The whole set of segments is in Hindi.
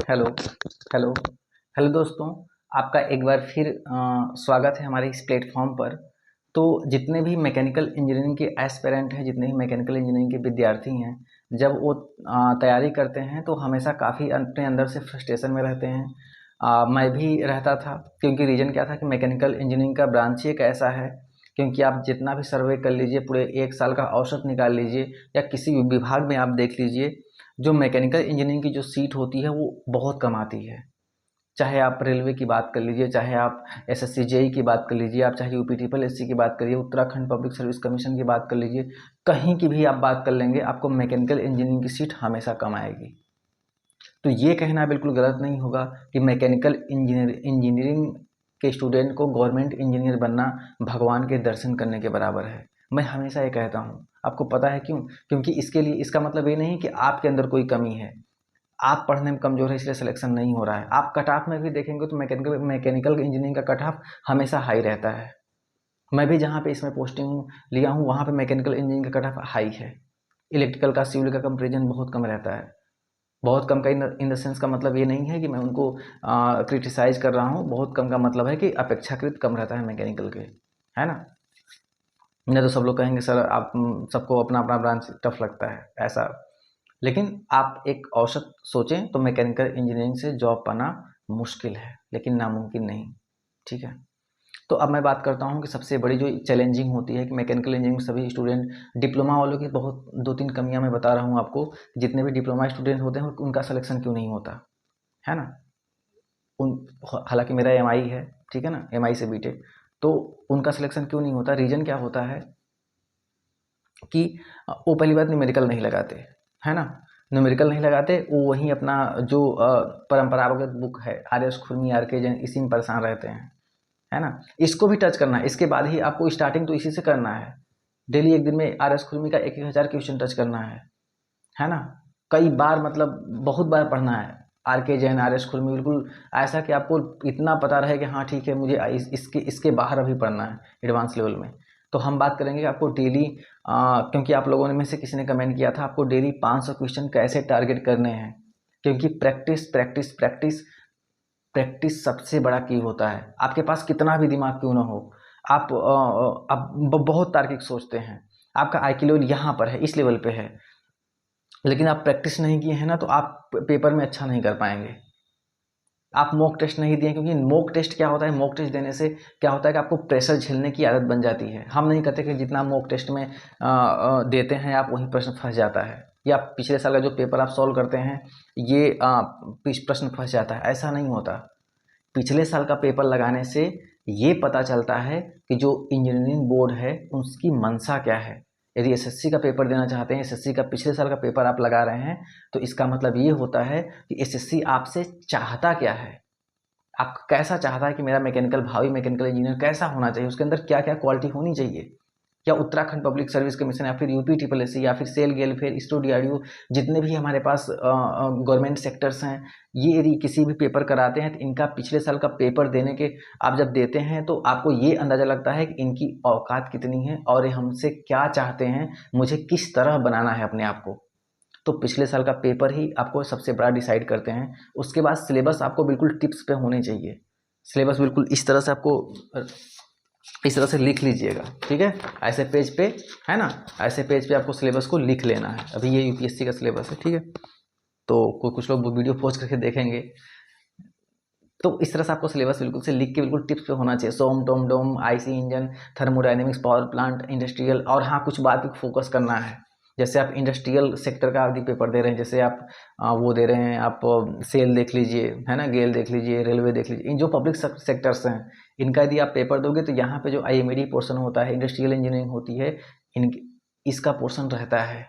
हेलो हेलो हेलो दोस्तों, आपका एक बार फिर स्वागत है हमारे इस प्लेटफॉर्म पर। तो जितने भी मैकेनिकल इंजीनियरिंग के एस्पिरेंट हैं, जितने भी मैकेनिकल इंजीनियरिंग के विद्यार्थी हैं, जब वो तैयारी करते हैं तो हमेशा काफ़ी अपने अंदर से फ्रस्ट्रेशन में रहते हैं। मैं भी रहता था, क्योंकि रीज़न क्या था कि मैकेनिकल इंजीनियरिंग का ब्रांच ही एक ऐसा है। क्योंकि आप जितना भी सर्वे कर लीजिए, पूरे एक साल का औसत निकाल लीजिए या किसी भी विभाग में आप देख लीजिए, जो मैकेनिकल इंजीनियरिंग की जो सीट होती है वो बहुत कम आती है। चाहे आप रेलवे की बात कर लीजिए, चाहे आप एसएससी जेई की बात कर लीजिए, आप चाहे यूपी ट्रिपल एससी की बात करिए, उत्तराखंड पब्लिक सर्विस कमीशन की बात कर लीजिए, कहीं की भी आप बात कर लेंगे, आपको मैकेनिकल इंजीनियरिंग की सीट हमेशा कम आएगी। तो ये कहना बिल्कुल गलत नहीं होगा कि मैकेनिकल इंजीनियरिंग के स्टूडेंट को गवर्नमेंट इंजीनियर बनना भगवान के दर्शन करने के बराबर है। मैं हमेशा ये कहता हूँ, आपको पता है क्यों? क्योंकि इसके लिए इसका मतलब ये नहीं कि आपके अंदर कोई कमी है, आप पढ़ने में कमज़ोर है इसलिए सिलेक्शन नहीं हो रहा है। आप कट ऑफ में भी देखेंगे तो मैकेनिकल इंजीनियरिंग का कट ऑफ हमेशा हाई रहता है। मैं भी जहाँ पे इसमें पोस्टिंग लिया हूँ वहाँ पे मैकेनिकल इंजीनियरिंग का कट ऑफ हाई है। इलेक्ट्रिकल का, सिविल का कंपेरिजन बहुत कम रहता है। बहुत कम का इन द सेंस का मतलब ये नहीं है कि मैं उनको क्रिटिसाइज कर रहा हूँ। बहुत कम का मतलब है कि अपेक्षाकृत कम रहता है मैकेनिकल के, है ना। नहीं तो सब लोग कहेंगे सर आप सबको अपना अपना ब्रांच टफ लगता है ऐसा। लेकिन आप एक औसत सोचें तो मैकेनिकल इंजीनियरिंग से जॉब पाना मुश्किल है, लेकिन नामुमकिन नहीं। ठीक है। तो अब मैं बात करता हूँ कि सबसे बड़ी जो चैलेंजिंग होती है कि मैकेनिकल इंजीनियरिंग में सभी स्टूडेंट, डिप्लोमा वालों की बहुत दो तीन कमियां मैं बता रहा हूँ आपको। जितने भी डिप्लोमा स्टूडेंट होते हैं उनका सिलेक्शन क्यों नहीं होता है ना। उन हालांकि मेरा एमआई है, ठीक है ना, एमआई से बीटेक, तो उनका सिलेक्शन क्यों नहीं होता? रीज़न क्या होता है कि वो पहली बात न्यूमेरिकल नहीं लगाते, है ना। न्यूमेरिकल नहीं लगाते, वो वहीं अपना जो परंपरागत बुक है आर एस खुरमी, आर के जैन, इसी में परेशान रहते हैं, है ना। इसको भी टच करना है, इसके बाद ही आपको स्टार्टिंग तो इसी से करना है। डेली एक दिन में आर एस खुरमी का 1,000 क्वेश्चन टच करना है ना। कई बार, मतलब बहुत बार पढ़ना है आर के जैन, आर एस खुरमी, बिल्कुल ऐसा कि आपको इतना पता रहे कि हाँ ठीक है, मुझे इसके बाहर अभी पढ़ना है एडवांस लेवल में। तो हम बात करेंगे कि आपको डेली, क्योंकि आप लोगों में से किसी ने कमेंट किया था आपको डेली 500 क्वेश्चन कैसे टारगेट करने हैं। क्योंकि प्रैक्टिस प्रैक्टिस प्रैक्टिस प्रैक्टिस सबसे बड़ा की होता है। आपके पास कितना भी दिमाग क्यों ना हो, आप बहुत तार्किक सोचते हैं, आपका आईक्यू लेवल यहाँ पर है, इस लेवल पे है, लेकिन आप प्रैक्टिस नहीं किए हैं ना, तो आप पेपर में अच्छा नहीं कर पाएंगे। आप मॉक टेस्ट नहीं दिए, क्योंकि मॉक टेस्ट क्या होता है, मॉक टेस्ट देने से क्या होता है कि आपको प्रेशर झेलने की आदत बन जाती है। हम नहीं कहते कि जितना मॉक टेस्ट में देते हैं आप वहीं प्रश्न फंस जाता है, या पिछले साल का जो पेपर आप सॉल्व करते हैं ये प्रश्न फंस जाता है, ऐसा नहीं होता। पिछले साल का पेपर लगाने से ये पता चलता है कि जो इंजीनियरिंग बोर्ड है उसकी मंशा क्या है। यदि एसएससी का पेपर देना चाहते हैं, एसएससी का पिछले साल का पेपर आप लगा रहे हैं, तो इसका मतलब ये होता है कि एसएससी आपसे चाहता क्या है, आप कैसा चाहता है कि मेरा मैकेनिकल भावी मैकेनिकल इंजीनियर कैसा होना चाहिए, उसके अंदर क्या क्या क्वालिटी होनी चाहिए। या उत्तराखंड पब्लिक सर्विस कमीशन, या फिर यूपी ट्रिपल एससी, या फिर सेल गेल, फिर इसरो डीआरडीओ, जितने भी हमारे पास गवर्नमेंट सेक्टर्स हैं, ये यदि किसी भी पेपर कराते हैं तो इनका पिछले साल का पेपर देने के आप जब देते हैं तो आपको ये अंदाज़ा लगता है कि इनकी औकात कितनी है और ये हमसे क्या चाहते हैं, मुझे किस तरह बनाना है अपने आप को। तो पिछले साल का पेपर ही आपको सबसे बड़ा डिसाइड करते हैं। उसके बाद सिलेबस आपको बिल्कुल टिप्स पे होने चाहिए। सिलेबस बिल्कुल इस तरह से आपको इस तरह से लिख लीजिएगा, ठीक है, ऐसे पेज पे, है ना। ऐसे पेज पे आपको सिलेबस को लिख लेना है। अभी ये यूपीएससी का सिलेबस है, ठीक है। तो कुछ लोग वीडियो पॉज करके देखेंगे, तो इस तरह से आपको सिलेबस बिल्कुल से लिख के बिल्कुल टिप्स पे होना चाहिए। SOM, TOM, DOM, IC engine, thermodynamics, power plant, industrial, और हाँ कुछ बात पे फोकस करना है। जैसे आप इंडस्ट्रियल सेक्टर का यदि पेपर दे रहे हैं, जैसे आप वो दे रहे हैं, आप सेल देख लीजिए, है ना, गेल देख लीजिए, रेलवे देख लीजिए, इन जो पब्लिक सेक्टर्स हैं इनका यदि आप पेपर दोगे तो यहाँ पे जो आईएमडी पोर्शन होता है, इंडस्ट्रियल इंजीनियरिंग होती है, इन इसका पोर्शन रहता है।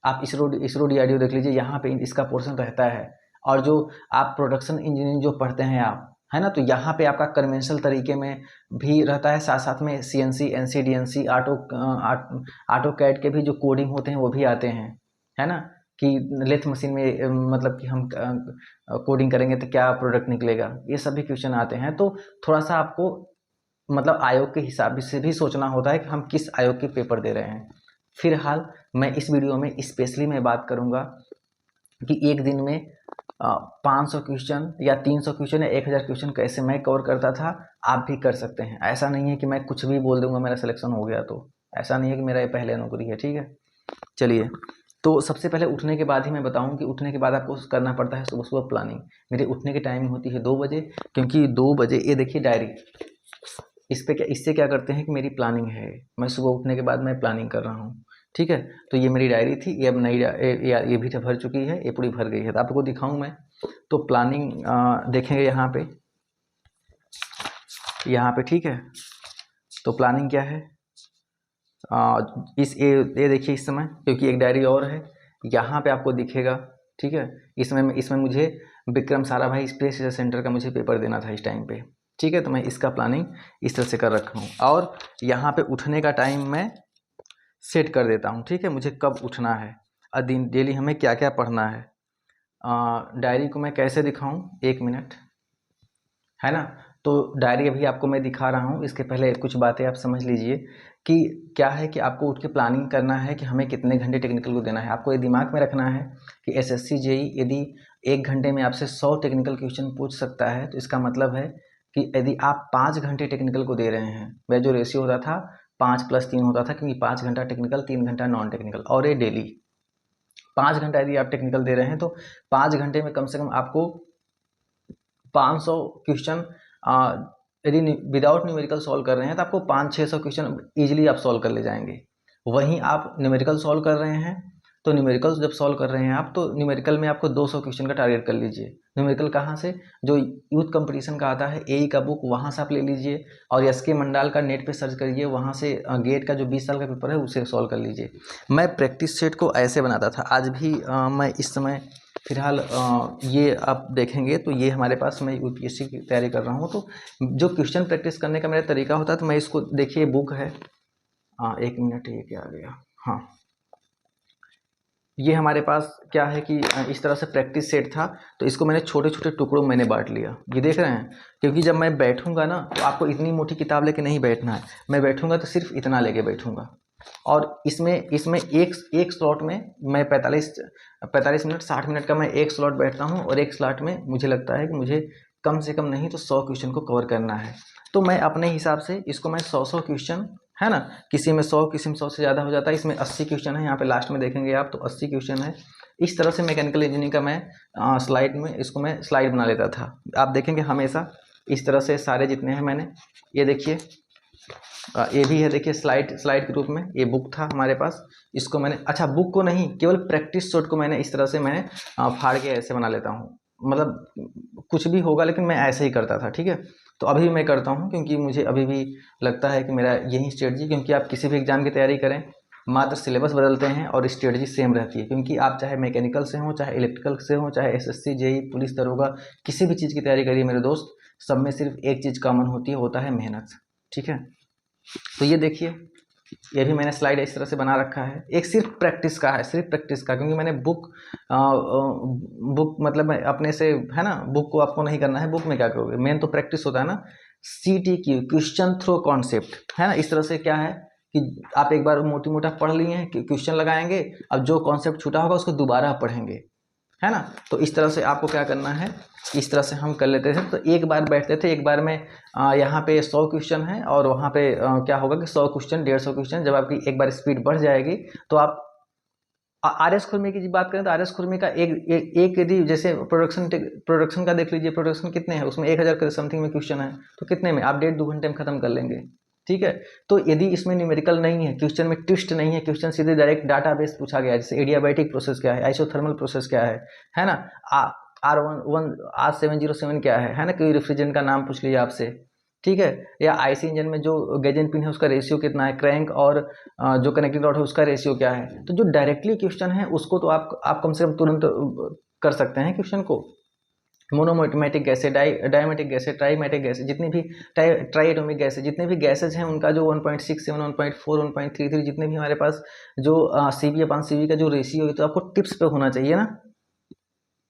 आप इसरो डीआरडीओ देख लीजिए, यहाँ पे इसका पोर्शन रहता है। और जो आप प्रोडक्शन इंजीनियरिंग जो पढ़ते हैं आप, है ना, तो यहाँ पे आपका कन्वेंशनल तरीके में भी रहता है, साथ साथ में सीएनसी, एनसीडीएनसी, ऑटो कैड के भी जो कोडिंग होते हैं वो भी आते हैं, है ना। कि लेथ मशीन में मतलब कि हम कोडिंग करेंगे तो क्या प्रोडक्ट निकलेगा, ये सभी क्वेश्चन आते हैं। तो थोड़ा सा आपको मतलब आयोग के हिसाब से भी सोचना होता है कि हम किस आयोग के पेपर दे रहे हैं। फिलहाल मैं इस वीडियो में स्पेशली मैं बात करूंगा कि एक दिन में 500 क्वेश्चन या 300 क्वेश्चन या 1000 क्वेश्चन कैसे मैं कवर करता था, आप भी कर सकते हैं। ऐसा नहीं है कि मैं कुछ भी बोल दूंगा मेरा सिलेक्शन हो गया, तो ऐसा नहीं है कि मेरा ये पहले नौकरी है, ठीक है। चलिए, तो सबसे पहले उठने के बाद ही मैं बताऊं कि उठने के बाद आपको करना पड़ता है सुबह सुबह प्लानिंग। मेरे उठने की टाइमिंग होती है 2 बजे, क्योंकि 2 बजे, ये देखिए डायरी, इससे क्या करते हैं कि मेरी प्लानिंग है, मैं सुबह उठने के बाद मैं प्लानिंग कर रहा हूँ, ठीक है। तो ये मेरी डायरी थी, ये अब नई ये भी भर चुकी है, ये पूरी भर गई है, तो आपको दिखाऊं मैं। तो प्लानिंग देखेंगे यहाँ पे, ठीक है। तो प्लानिंग क्या है, ये देखिए इस समय, क्योंकि एक डायरी और है यहाँ पे आपको दिखेगा, ठीक है। इसमें मुझे Vikram Sarabhai space research centre का मुझे पेपर देना था इस टाइम पे, ठीक है। तो मैं इसका प्लानिंग इस तरह से कर रखा हूँ, और यहाँ पे उठने का टाइम मैं सेट कर देता हूँ, ठीक है। मुझे कब उठना है और दिन डेली हमें क्या क्या पढ़ना है। डायरी को मैं कैसे दिखाऊँ, 1 मिनट, है ना। तो डायरी अभी आपको मैं दिखा रहा हूँ, इसके पहले कुछ बातें आप समझ लीजिए कि क्या है कि आपको उठ के प्लानिंग करना है कि हमें कितने घंटे टेक्निकल को देना है। आपको ये दिमाग में रखना है कि एसएससी जेई यदि 1 घंटे में आपसे 100 टेक्निकल क्वेश्चन पूछ सकता है, तो इसका मतलब है कि यदि आप 5 घंटे टेक्निकल को दे रहे हैं, वह जो रेशियो होता था 5+3 होता था, क्योंकि 5 घंटा टेक्निकल, 3 घंटा नॉन टेक्निकल, और ये डेली 5 घंटा यदि आप टेक्निकल दे रहे हैं, तो 5 घंटे में कम से कम आपको 500 क्वेश्चन यदि विदाउट न्यूमेरिकल सॉल्व कर रहे हैं तो आपको 500-600 क्वेश्चन ईजिली आप सॉल्व कर ले जाएंगे। वहीं आप न्यूमेरिकल सॉल्व कर रहे हैं, तो न्यूमेरिकल जब सॉल्व कर रहे हैं आप, तो न्यूमेरिकल में आपको 200 क्वेश्चन का टारगेट कर लीजिए। न्यूमेरिकल कहाँ से, जो यूथ कंपटीशन का आता है एई का बुक, वहाँ से आप ले लीजिए, और एसके मंडाल का नेट पे सर्च करिए, वहाँ से गेट का जो 20 साल का पेपर है उसे सॉल्व कर लीजिए। मैं प्रैक्टिस सेट को ऐसे बनाता था, आज भी मैं इस समय फिलहाल ये आप देखेंगे तो ये हमारे पास, मैं यूपीएससी की तैयारी कर रहा हूँ, तो जो क्वेश्चन प्रैक्टिस करने का मेरा तरीका होता है, तो मैं इसको देखिए, बुक है, 1 मिनट, ये क्या आ गया, हाँ, ये हमारे पास क्या है कि इस तरह से प्रैक्टिस सेट था, तो इसको मैंने छोटे छोटे टुकड़ों में मैंने बांट लिया, ये देख रहे हैं। क्योंकि जब मैं बैठूंगा ना, तो आपको इतनी मोटी किताब लेके नहीं बैठना है, मैं बैठूंगा तो सिर्फ इतना लेके बैठूंगा, और इसमें एक स्लॉट में मैं 45 मिनट 60 मिनट का मैं एक स्लॉट बैठता हूँ, और एक स्लॉट में मुझे लगता है कि मुझे कम से कम नहीं तो 100 क्वेश्चन को कवर करना है। तो मैं अपने हिसाब से इसको मैं 100 क्वेश्चन, है ना, किसी में 100, किसी में 100 से ज़्यादा हो जाता है, इसमें 80 क्वेश्चन है, यहाँ पे लास्ट में देखेंगे आप, तो 80 क्वेश्चन है। इस तरह से मैकेनिकल इंजीनियरिंग का मैं स्लाइड में इसको मैं स्लाइड बना लेता था। आप देखेंगे हमेशा इस तरह से सारे जितने हैं मैंने, ये देखिए, ये भी है, देखिए स्लाइड के रूप में, ये बुक था हमारे पास, इसको मैंने, अच्छा बुक को नहीं, केवल प्रैक्टिस शॉट को मैंने इस तरह से मैंने फाड़ के ऐसे बना लेता हूँ, मतलब कुछ भी होगा लेकिन मैं ऐसे ही करता था, ठीक है। तो अभी भी मैं करता हूँ, क्योंकि मुझे अभी भी लगता है कि मेरा यही स्ट्रेटजी, क्योंकि आप किसी भी एग्जाम की तैयारी करें, मात्र सिलेबस बदलते हैं और स्ट्रेटजी सेम रहती है। क्योंकि आप चाहे मैकेनिकल से हो, चाहे इलेक्ट्रिकल से हो, चाहे एसएससी जेई पुलिस दरोगा, किसी भी चीज़ की तैयारी करिए मेरे दोस्त, सब में सिर्फ एक चीज़ कॉमन होती है, होता है मेहनत, ठीक है। तो ये देखिए, ये भी मैंने स्लाइड इस तरह से बना रखा है, एक सिर्फ प्रैक्टिस का है, सिर्फ प्रैक्टिस का, क्योंकि मैंने बुक मतलब मैं अपने से, है ना, बुक को आपको नहीं करना है, बुक में क्या करोगे, मेन तो प्रैक्टिस होता है ना, CTQ, क्वेश्चन थ्रो कॉन्सेप्ट, है ना। इस तरह से क्या है कि आप एक बार मोटी मोटा पढ़ लिए हैं, क्वेश्चन लगाएंगे, अब जो कॉन्सेप्ट छूटा होगा उसको दोबारा पढ़ेंगे, है ना। तो इस तरह से आपको क्या करना है, इस तरह से हम कर लेते थे। तो एक बार बैठते थे, एक बार में यहाँ पे 100 क्वेश्चन है, और वहाँ पे क्या होगा कि 100 क्वेश्चन 150 क्वेश्चन, जब आपकी एक बार स्पीड बढ़ जाएगी, तो आप RS खुरमी की बात करें तो RS खुरमी का एक यदि जैसे प्रोडक्शन का देख लीजिए, प्रोडक्शन कितने हैं उसमें, 1000 समथिंग में क्वेश्चन है, तो कितने में आप 1.5-2 घंटे में खत्म कर लेंगे, ठीक है। तो यदि इसमें न्यूमेरिकल नहीं है, क्वेश्चन में ट्विस्ट नहीं है, क्वेश्चन सीधे डायरेक्ट डाटाबेस पूछा गया है, जैसे एडियाबैटिक प्रोसेस क्या है, आइसोथर्मल प्रोसेस क्या है ना, R707 क्या है ना, कोई रेफ्रिजरेंट का नाम पूछ लीजिए आपसे, ठीक है। या आईसी इंजन में जो गैजेन पिन है उसका रेशियो कितना है, क्रैंक और जो कनेक्टिंग रॉड है उसका रेशियो क्या है। तो जो डायरेक्टली क्वेश्चन है उसको तो आप कम से कम तुरंत कर सकते हैं क्वेश्चन को। मोनोमेटिक गैसेज, डायमेटिक गैसेज, ट्राइमेटिक गैसेज, जितनी भी ट्राइएटोमिक गैसेज, जितने भी गैसेज हैं उनका जो 1.67, 1.4, 1.33, जितने भी हमारे पास जो CV/CV का जो रेशियो है, तो आपको टिप्स पे होना चाहिए ना।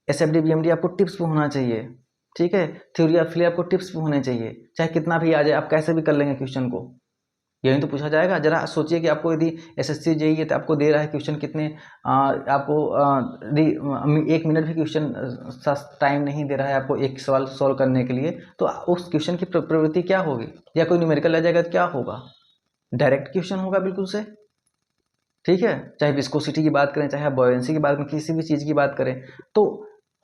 SFD BMD आपको टिप्स पे होना चाहिए, ठीक है। थ्योरी ऑफ फ्ले आपको टिप्स पे होने चाहिए, चाहे कितना भी आ जाए, आप कैसे भी कर लेंगे क्वेश्चन को, यही तो पूछा जाएगा। जरा सोचिए कि आपको यदि एसएससी जेईई है तो आपको दे रहा है क्वेश्चन कितने, आपको 1 मिनट भी क्वेश्चन टाइम नहीं दे रहा है आपको एक सवाल सॉल्व करने के लिए, तो उस क्वेश्चन की प्रवृत्ति क्या होगी? या कोई न्यूमेरिकल आ जाएगा तो क्या होगा? डायरेक्ट क्वेश्चन होगा बिल्कुल से, ठीक है। चाहे विस्कोसिटी की बात करें, चाहे बॉयंसी की बात करें, किसी भी चीज़ की बात करें तो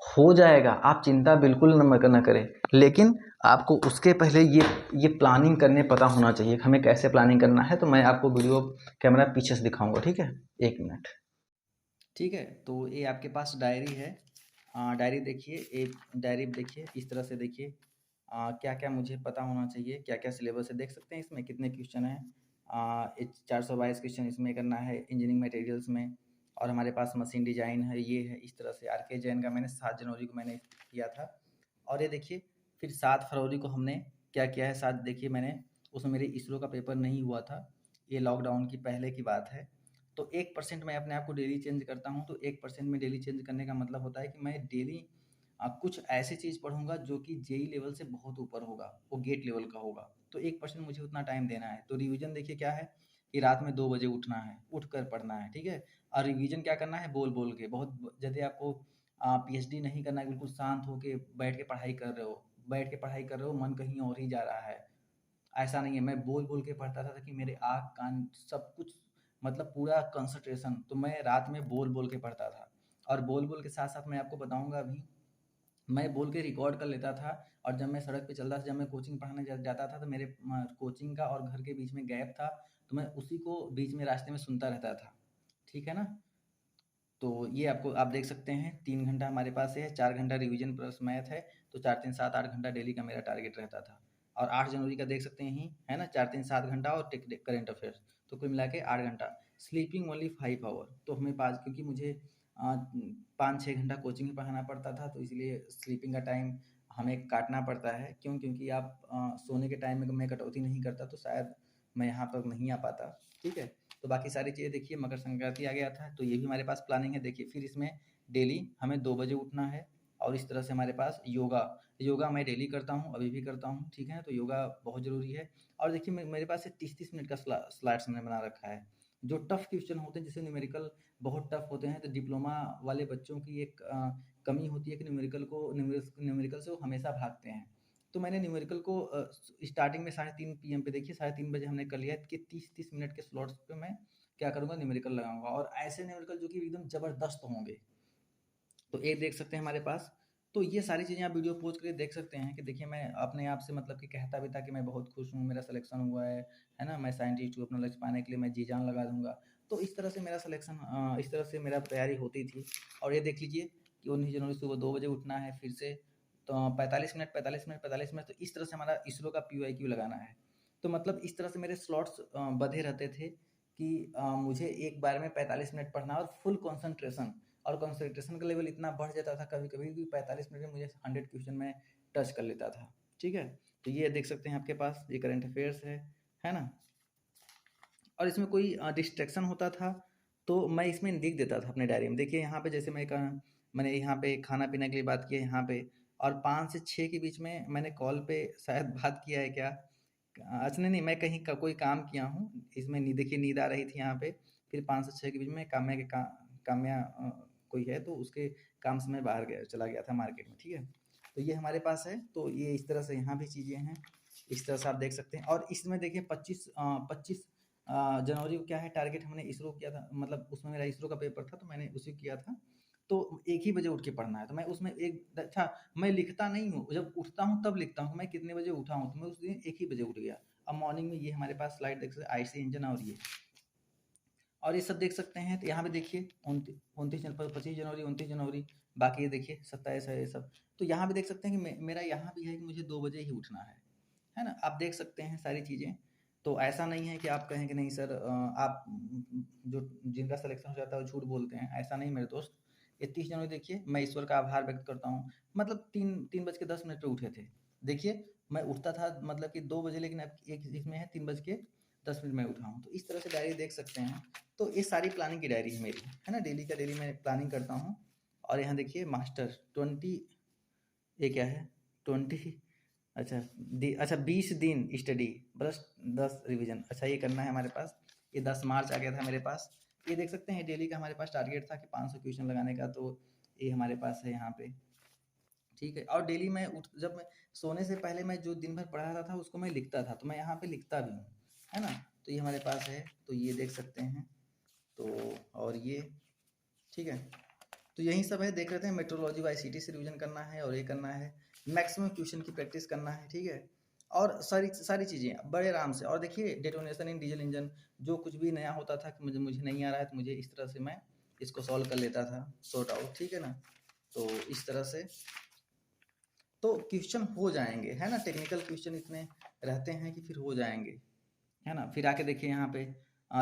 हो जाएगा, आप चिंता बिल्कुल न करें। लेकिन आपको उसके पहले ये प्लानिंग करने पता होना चाहिए हमें कैसे प्लानिंग करना है। तो मैं आपको वीडियो कैमरा पीछे से दिखाऊंगा, ठीक है, 1 मिनट। ठीक है, तो ये आपके पास डायरी है। डायरी देखिए, एक डायरी देखिए, इस तरह से देखिए क्या क्या मुझे पता होना चाहिए, क्या क्या सिलेबस है। देख सकते हैं इसमें कितने क्वेश्चन हैं। 422 क्वेश्चन इसमें करना है इंजीनियरिंग मटेरियल्स में। और हमारे पास मशीन डिजाइन है, ये है इस तरह से। आर के जैन का मैंने 7 जनवरी को मैंने किया था। और ये देखिए फिर 7 फरवरी को हमने क्या किया है। 7 देखिए मैंने, उसमें मेरे इसरो का पेपर नहीं हुआ था, ये लॉकडाउन की पहले की बात है। तो 1% मैं अपने आप को डेली चेंज करता हूँ। तो 1% में डेली चेंज करने का मतलब होता है कि मैं डेली कुछ ऐसी चीज़ पढ़ूंगा जो कि जेई लेवल से बहुत ऊपर होगा, वो गेट लेवल का होगा। तो 1% मुझे उतना टाइम देना है। तो रिवीजन देखिए क्या है कि रात में 2 बजे उठना है, उठ कर पढ़ना है, ठीक है। और रिवीजन क्या करना है, बोल बोल के। बहुत जैसे आपको पीएचडी नहीं करना है, बिल्कुल शांत होके बैठ के पढ़ाई कर रहे हो, बैठ के पढ़ाई कर रहे हो, मन कहीं और ही जा रहा है, ऐसा नहीं है। मैं बोल बोल के पढ़ता था ताकि मेरे आँख कान सब कुछ, मतलब पूरा कंसंट्रेशन, तो मैं रात में बोल बोल के पढ़ता था। और बोल बोल के साथ साथ मैं आपको बताऊंगा अभी, मैं बोल के रिकॉर्ड कर लेता था। और जब मैं सड़क पे चलता था, जब मैं कोचिंग पढ़ाने जाता था, तो मेरे कोचिंग का और घर के बीच में गैप था, तो मैं उसी को बीच में रास्ते में सुनता रहता था, ठीक है ना। तो ये आपको आप देख सकते हैं 3 घंटा हमारे पास है, 4 घंटा रिवीजन प्लस मैथ है। तो 4 3 7 8 घंटा डेली का मेरा टारगेट रहता था। और 8 जनवरी का देख सकते हैं ही है ना, 4 3 7 घंटा और करेंट अफेयर्स। तो कुल मिला के 8 घंटा। Sleeping only 5 hour. तो हमें 5, क्योंकि मुझे 5 6 घंटा कोचिंग में पढ़ाना पड़ता था, तो इसलिए स्लीपिंग का टाइम हमें काटना पड़ता है। क्यों? क्योंकि आप सोने के टाइम में मैं कटौती नहीं करता तो शायद मैं यहाँ पर नहीं आ पाता, ठीक है। तो बाकी सारी चीज़ें देखिए, मकर संक्रांति आ गया था तो ये भी हमारे पास प्लानिंग है। देखिए फिर इसमें डेली हमें 2 बजे उठना है। और इस तरह से हमारे पास योगा, योगा मैं डेली करता हूँ, अभी भी करता हूँ, ठीक है। तो योगा बहुत ज़रूरी है। और देखिए मेरे पास 30 30 मिनट का स्लाइड्स मैंने बना रखा है। जो टफ क्वेश्चन होते हैं, जैसे न्यूमेरिकल बहुत टफ होते हैं, तो डिप्लोमा वाले बच्चों की एक कमी होती है कि न्यूमेरिकल से वो हमेशा भागते हैं। तो मैंने न्यूमेरिकल को स्टार्टिंग में 3:30 PM पे, देखिए 3:30 बजे हमने कर लिया कि 30 30 मिनट के स्लॉट्स पे मैं क्या करूँगा, न्यूमेरिकल लगाऊंगा। और ऐसे न्यूमेरिकल जो कि एकदम ज़बरदस्त होंगे। तो एक देख सकते हैं हमारे पास। तो ये सारी चीज़ें आप वीडियो पॉज़ करके देख सकते हैं कि देखिए मैं अपने आप से मतलब कि कहता भी था कि मैं बहुत खुश हूँ, मेरा सिलेक्शन हुआ है ना? मैं साइंटिस्ट हूँ, अपना लक्ष्य पाने के लिए मैं जी जान लगा दूँगा। तो इस तरह से मेरा सिलेक्शन, इस तरह से मेरा तैयारी होती थी। और ये देख लीजिए कि 19 जनवरी सुबह 2 बजे उठना है फिर से। तो 45 मिनट, 45 मिनट, 45 मिनट, तो इस तरह से हमारा इसरो का पीवाईक्यू लगाना है। तो मतलब इस तरह से मेरे स्लॉट्स बँधे रहते थे कि मुझे एक बार में 45 मिनट पढ़ना और फुल कंसंट्रेशन। और कंसंट्रेशन का लेवल इतना बढ़ जाता था कभी कभी कि 45 मिनट में मुझे 100 क्वेश्चन में टच कर लेता था, ठीक है। तो ये देख सकते हैं आपके पास, ये करंट अफेयर्स है ना। और इसमें कोई डिस्ट्रैक्शन होता था तो मैं इसमें लिख देता था अपने डायरी में। देखिए यहाँ पे जैसे मैंने यहाँ पे खाना पीने के लिए बात की है यहाँ पे। और 5 से 6 के बीच में मैंने कॉल पे शायद बात किया है क्या, अच्छा नहीं नहीं, मैं कहीं का कोई काम किया हूँ। इसमें देखिए नींद आ रही थी यहाँ पे। फिर 5 से 6 के बीच में काम्या कोई है, तो उसके काम से मैं बाहर गया चला गया था मार्केट में, ठीक है। तो ये हमारे पास है। तो ये इस तरह से यहाँ भी चीज़ें हैं, इस तरह से आप देख सकते हैं। और इसमें देखिए 25 जनवरी को क्या है टारगेट, हमने इसरो किया था, मतलब उसमें मेरा इसरो का पेपर था तो मैंने उसी किया था। तो 1 ही बजे उठ के पढ़ना है। तो मैं उसमें एक अच्छा, मैं लिखता नहीं हूँ, जब उठता हूँ तब लिखता हूँ मैं कितने बजे उठा हूँ। तो मैं उस दिन 1 ही बजे उठ गया। अब मॉर्निंग में ये हमारे पास स्लाइड देख सकते हैं, आईसी इंजन और ये सब देख सकते हैं। तो यहाँ पे देखिए 25 जनवरी, 29 जनवरी, बाकी ये देखिए 27 है ये सब। तो यहाँ पे देख सकते हैं कि मेरा यहाँ भी है कि मुझे 2 बजे ही उठना है ना। आप देख सकते हैं सारी चीज़ें। तो ऐसा नहीं है कि आप कहें कि नहीं सर, आप जो जिनका सिलेक्शन हो जाता है वो झूठ बोलते हैं, ऐसा नहीं मेरे दोस्त। ये 30 जनवरी देखिए, मैं ईश्वर का आभार व्यक्त करता हूँ। मतलब 3:10 पे उठे थे। देखिए मैं उठता था मतलब कि 2 बजे, लेकिन अब एक इसमें है 3:10 में उठा हूँ। तो इस तरह से डायरी देख सकते हैं। तो ये सारी प्लानिंग की डायरी है मेरी, है ना। डेली का डेली मैं प्लानिंग करता हूँ। और यहाँ देखिए मास्टर 20, ये क्या है 20 अच्छा अच्छा 20 दिन स्टडी प्लस 10 रिवीजन। अच्छा ये करना है हमारे पास। ये 10 मार्च आ गया था मेरे पास। ये देख सकते हैं डेली का हमारे पास टारगेट था कि 500 क्वेश्चन लगाने का, तो ये हमारे पास है यहाँ पे। ठीक है, और डेली मैं जब मैं सोने से पहले मैं जो दिन भर पढ़ा रहा था उसको मैं लिखता था, तो मैं यहाँ पे लिखता भी हूँ, है ना। तो ये हमारे पास है, तो ये देख सकते हैं। तो और ये ठीक है, तो यही सब है। देख लेते हैं, मेट्रोलॉजी वाईसीटी से रिवीजन करना है और ये करना है, मैक्सिमम क्वेश्चन की प्रैक्टिस करना है। ठीक है, और सारी सारी चीज़ें बड़े आराम से। और देखिए डेटोनेशन इन डीजल इंजन, जो कुछ भी नया होता था कि मुझे मुझे नहीं आ रहा है, तो मुझे इस तरह से मैं इसको सॉल्व कर लेता था, सॉर्ट आउट। ठीक है ना, तो इस तरह से तो क्वेश्चन हो जाएंगे, है ना। टेक्निकल क्वेश्चन इतने रहते हैं कि फिर हो जाएंगे, है ना। फिर आके देखिए यहाँ पे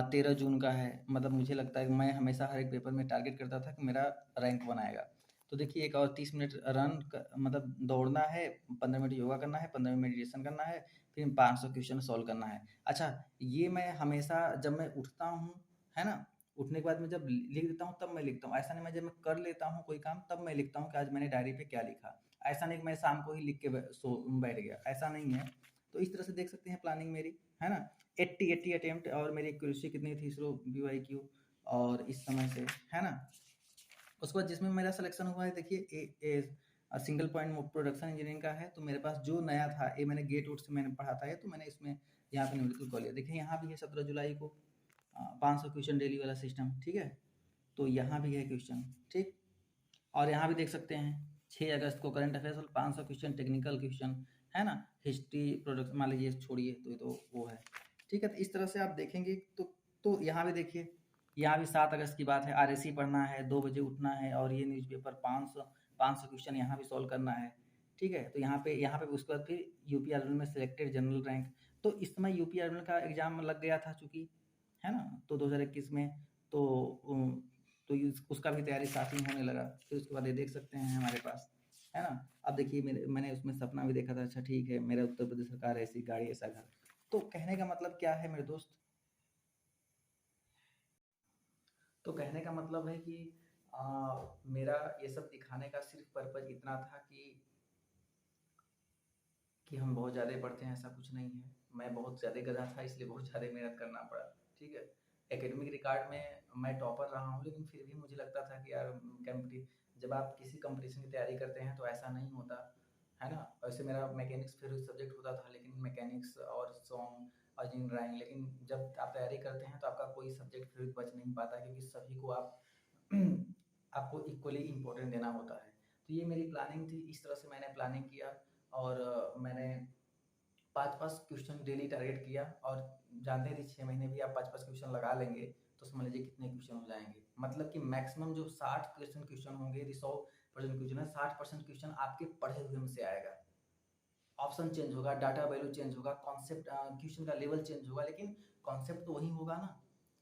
13 जून का है। मतलब मुझे लगता है कि मैं हमेशा हर एक पेपर में टारगेट करता था कि मेरा रैंक 1 आएगा। तो देखिए 1 और 30 मिनट मतलब दौड़ना है, 15 मिनट योगा करना है, 15 मिनट मेडिटेशन करना है, फिर 500 क्वेश्चन सॉल्व करना है। अच्छा, ये मैं हमेशा जब मैं उठता हूँ, है ना, उठने के बाद मैं जब लिख देता हूँ तब मैं लिखता हूँ। ऐसा नहीं मैं जब मैं कर लेता हूँ कोई काम तब मैं लिखता हूँ कि आज मैंने डायरी पे क्या लिखा। ऐसा नहीं कि मैं शाम को ही लिख के बैठ गया, ऐसा नहीं है। तो इस तरह से देख सकते हैं प्लानिंग मेरी, है ना। 80 अटेम्प्ट, और मेरी एक्यूरेसी कितनी थी इसरो BYQ, और इस समय से, है ना। उसके बाद जिसमें मेरा सिलेक्शन हुआ है, देखिए सिंगल पॉइंट प्रोडक्शन इंजीनियरिंग का है। तो मेरे पास जो नया था, ये मैंने गेट उट से मैंने पढ़ा था, ये तो मैंने इसमें यहाँ पे न्यूमेरिकल कॉल लिया। देखिए यहाँ भी है 17 जुलाई को 500 क्वेश्चन डेली वाला सिस्टम। ठीक है, तो यहाँ भी है क्वेश्चन। ठीक, और यहाँ भी देख सकते हैं 6 अगस्त को करंट अफेयर्स और 500 क्वेश्चन टेक्निकल क्वेश्चन, है ना। हिस्ट्री प्रोडक्ट मान लीजिए, छोड़िए, तो ये तो वो है। ठीक है, तो इस तरह से आप देखेंगे तो यहाँ भी देखिए, यहाँ भी 7 अगस्त की बात है। RSC पढ़ना है, 2 बजे उठना है, और ये न्यूज़पेपर 500 क्वेश्चन यहाँ भी सॉल्व करना है। ठीक है, तो यहाँ पे उसके बाद फिर UPRL में सिलेक्टेड जनरल रैंक। तो इस समय UPRL का एग्जाम लग गया था चूंकि, है ना, तो 2021 में। तो तो उसका भी तैयारी साथ ही होने लगा। फिर उसके बाद ये देख सकते हैं हमारे पास, है ना। अब देखिए मैंने उसमें सपना भी देखा था। अच्छा ठीक है, मेरा उत्तर प्रदेश सरकार ऐसी गाड़ी ऐसा घर। तो कहने का मतलब क्या है मेरे दोस्त, तो कहने का मतलब है कि मेरा ये सब दिखाने का सिर्फ पर्पज इतना था कि हम बहुत ज़्यादा पढ़ते हैं, ऐसा कुछ नहीं है। मैं बहुत ज़्यादा गधा था, इसलिए बहुत ज़्यादा मेहनत करना पड़ा। ठीक है, एकेडमिक रिकॉर्ड में मैं टॉपर रहा हूँ, लेकिन फिर भी मुझे लगता था कि यार जब आप किसी कंपटीशन की तैयारी करते हैं तो ऐसा नहीं होता, है ना। वैसे मेरा मैकेनिक्स फेवरेट सब्जेक्ट होता था, लेकिन मैकेनिक्स और सॉन्ग और इंजीनियरिंग, लेकिन जब आप तैयारी करते हैं तो आपका कोई सब्जेक्ट फेवरेट बच नहीं पाता, क्योंकि सभी को आपको इक्वली इम्पोर्टेंट देना होता है। तो ये मेरी प्लानिंग थी, इस तरह से मैंने प्लानिंग किया। और मैंने 5-5 क्वेश्चन डेली टारगेट किया। और जानते थे 6 महीने भी आप 5-5 क्वेश्चन लगा लेंगे तो समझ लीजिए कितने क्वेश्चन हो जाएंगे। मतलब कि मैक्सिमम जो 60% क्वेश्चन होंगे, यदि 100% क्वेश्चन है, 60% क्वेश्चन आपके पढ़े हुए में से आएगा। ऑप्शन चेंज होगा, डाटा वैल्यू चेंज होगा, कॉन्सेप्ट क्वेश्चन का लेवल चेंज होगा, लेकिन कॉन्सेप्ट तो वही होगा ना।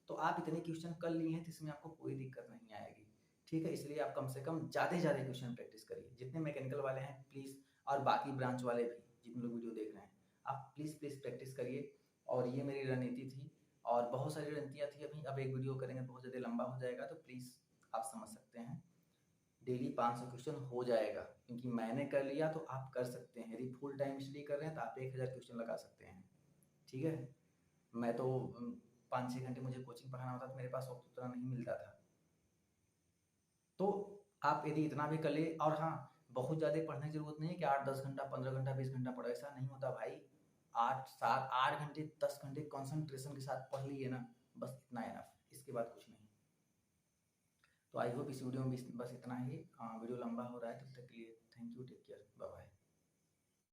तो आप इतने क्वेश्चन कर लिए हैं तो इसमें आपको कोई दिक्कत नहीं आएगी। ठीक है, इसलिए आप कम से कम ज़्यादा से ज़्यादा क्वेश्चन प्रैक्टिस करिए। जितने मैकेनिकल वाले हैं प्लीज़, और बाकी ब्रांच वाले भी जितने लोग वीडियो देख रहे हैं, आप प्लीज़ प्लीज़ प्रैक्टिस करिए। और ये मेरी रणनीति थी, और बहुत सारी रणनीतियाँ थी। अभी अब एक वीडियो करेंगे बहुत ज़्यादा लंबा हो जाएगा, तो प्लीज़ आप समझ सकते हैं। डेली 500 क्वेश्चन हो जाएगा, क्योंकि मैंने कर लिया तो आप कर सकते हैं। यदि फुल टाइम स्टडी कर रहे हैं तो आप 1000 क्वेश्चन लगा सकते हैं। ठीक है, मैं तो 5-6 घंटे मुझे कोचिंग पढ़ाना होता, तो मेरे पास वक्त उतना नहीं मिलता था। तो आप यदि इतना भी कर ले, और हाँ, बहुत ज़्यादा पढ़ने की जरूरत नहीं है कि 8-10 घंटा, 15 घंटा, 20 घंटा पढ़ो, ऐसा नहीं होता भाई। 8-7-8 घंटे, 10 घंटे कॉन्सेंट्रेशन के साथ पढ़ लिए ना, बस इतना इनफ, इसके बाद कुछ नहीं। तो आई होप इस वीडियो में बस इतना ही। वीडियो लंबा हो रहा है, तब तक के लिए थैंक यू, टेक केयर।